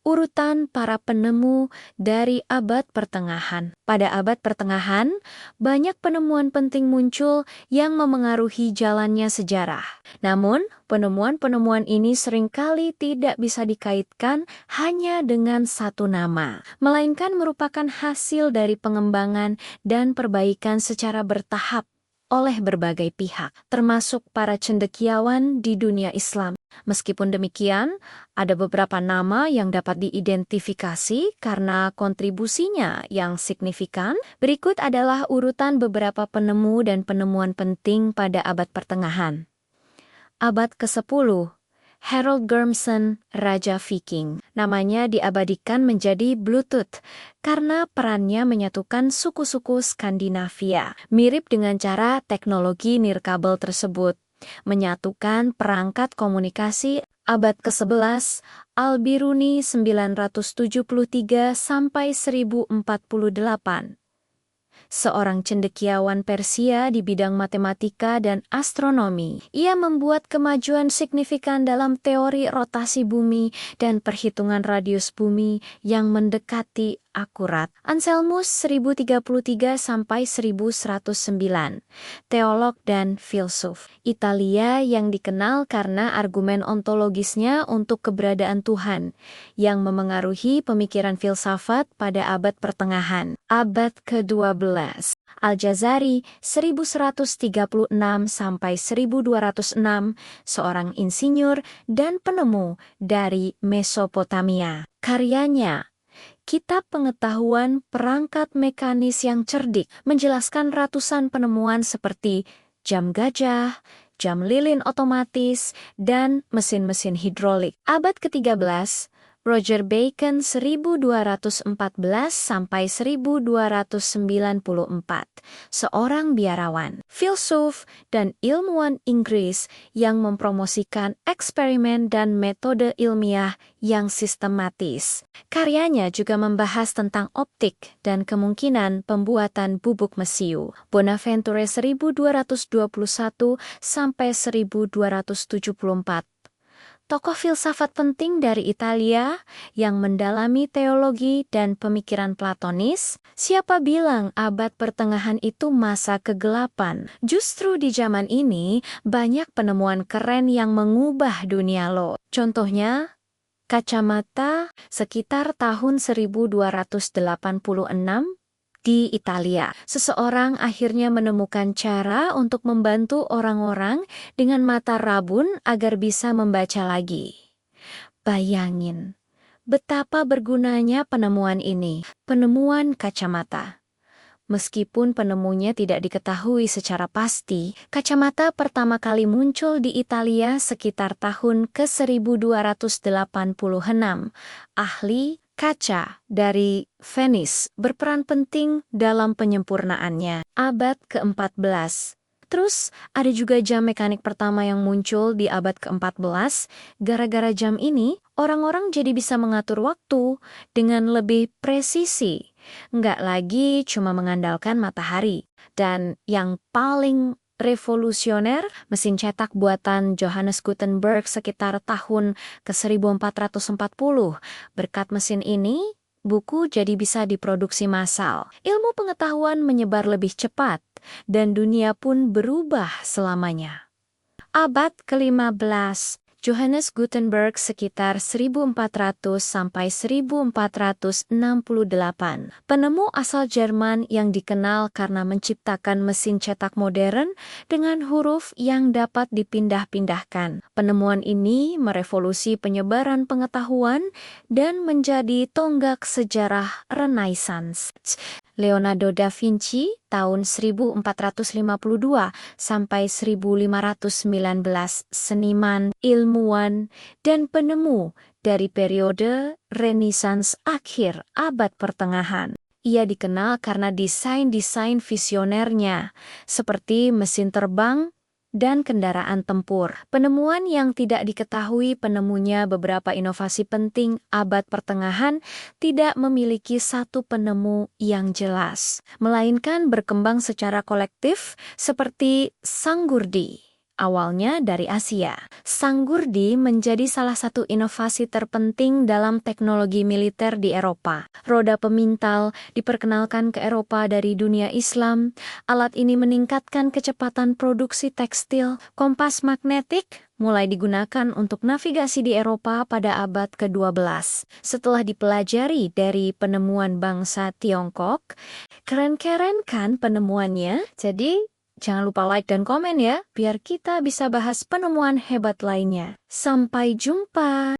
Urutan para penemu dari abad pertengahan. Pada abad pertengahan, banyak penemuan penting muncul yang memengaruhi jalannya sejarah. Namun, penemuan-penemuan ini seringkali tidak bisa dikaitkan hanya dengan satu nama, melainkan merupakan hasil dari pengembangan dan perbaikan secara bertahap oleh berbagai pihak, termasuk para cendekiawan di dunia Islam. Meskipun demikian, ada beberapa nama yang dapat diidentifikasi karena kontribusinya yang signifikan. Berikut adalah urutan beberapa penemu dan penemuan penting pada abad pertengahan. Abad ke-10, Harold Gurmson, Raja Viking. Namanya diabadikan menjadi Bluetooth karena perannya menyatukan suku-suku Skandinavia. Mirip dengan cara teknologi nirkabel tersebut menyatukan perangkat komunikasi. Abad ke-11, Al-Biruni 973 sampai 1048. Seorang cendekiawan Persia di bidang matematika dan astronomi. Ia membuat kemajuan signifikan dalam teori rotasi bumi dan perhitungan radius bumi yang mendekati akurat. Anselmus 1033 sampai 1109. Teolog dan filsuf Italia yang dikenal karena argumen ontologisnya untuk keberadaan Tuhan yang memengaruhi pemikiran filsafat pada abad pertengahan. Abad ke-12, Al-Jazari 1136 sampai 1206, seorang insinyur dan penemu dari Mesopotamia. Karyanya Kitab Pengetahuan Perangkat Mekanis yang Cerdik menjelaskan ratusan penemuan seperti jam gajah, jam lilin otomatis, dan mesin-mesin hidrolik. Abad ke-13, Roger Bacon 1214 sampai 1294, seorang biarawan, filsuf, dan ilmuwan Inggris yang mempromosikan eksperimen dan metode ilmiah yang sistematis. Karyanya juga membahas tentang optik dan kemungkinan pembuatan bubuk mesiu. Bonaventure 1221 sampai 1274. Tokoh filsafat penting dari Italia yang mendalami teologi dan pemikiran Platonis. Siapa bilang abad pertengahan itu masa kegelapan? Justru di zaman ini banyak penemuan keren yang mengubah dunia lo. Contohnya, kacamata sekitar tahun 1286 di Italia. Seseorang akhirnya menemukan cara untuk membantu orang-orang dengan mata rabun agar bisa membaca lagi. Bayangin, betapa bergunanya penemuan ini. Penemuan kacamata. Meskipun penemunya tidak diketahui secara pasti, kacamata pertama kali muncul di Italia sekitar tahun ke-1286. Ahli kaca dari Venice berperan penting dalam penyempurnaannya. Abad ke-14. Terus ada juga jam mekanik pertama yang muncul di abad ke-14. Gara-gara jam ini, orang-orang jadi bisa mengatur waktu dengan lebih presisi. Nggak lagi cuma mengandalkan matahari. Dan yang paling revolusioner, mesin cetak buatan Johannes Gutenberg sekitar tahun ke-1440. Berkat mesin ini, buku jadi bisa diproduksi massal. Ilmu pengetahuan menyebar lebih cepat, dan dunia pun berubah selamanya. Abad ke-15, Johannes Gutenberg sekitar 1400 sampai 1468. Penemu asal Jerman yang dikenal karena menciptakan mesin cetak modern dengan huruf yang dapat dipindah-pindahkan. Penemuan ini merevolusi penyebaran pengetahuan dan menjadi tonggak sejarah Renaissance. Leonardo da Vinci tahun 1452 sampai 1519, seniman, ilmuwan, dan penemu dari periode Renaissance akhir abad pertengahan. Ia dikenal karena desain-desain visionernya, seperti mesin terbang dan kendaraan tempur. Penemuan yang tidak diketahui penemunya. Beberapa inovasi penting abad pertengahan tidak memiliki satu penemu yang jelas, melainkan berkembang secara kolektif seperti Sanggurdi awalnya dari Asia. Sanggurdi menjadi salah satu inovasi terpenting dalam teknologi militer di Eropa. Roda pemintal diperkenalkan ke Eropa dari dunia Islam. Alat ini meningkatkan kecepatan produksi tekstil. Kompas magnetik mulai digunakan untuk navigasi di Eropa pada abad ke-12. Setelah dipelajari dari penemuan bangsa Tiongkok, keren-keren kan penemuannya? Jadi, jangan lupa like dan komen ya, biar kita bisa bahas penemuan hebat lainnya. Sampai jumpa!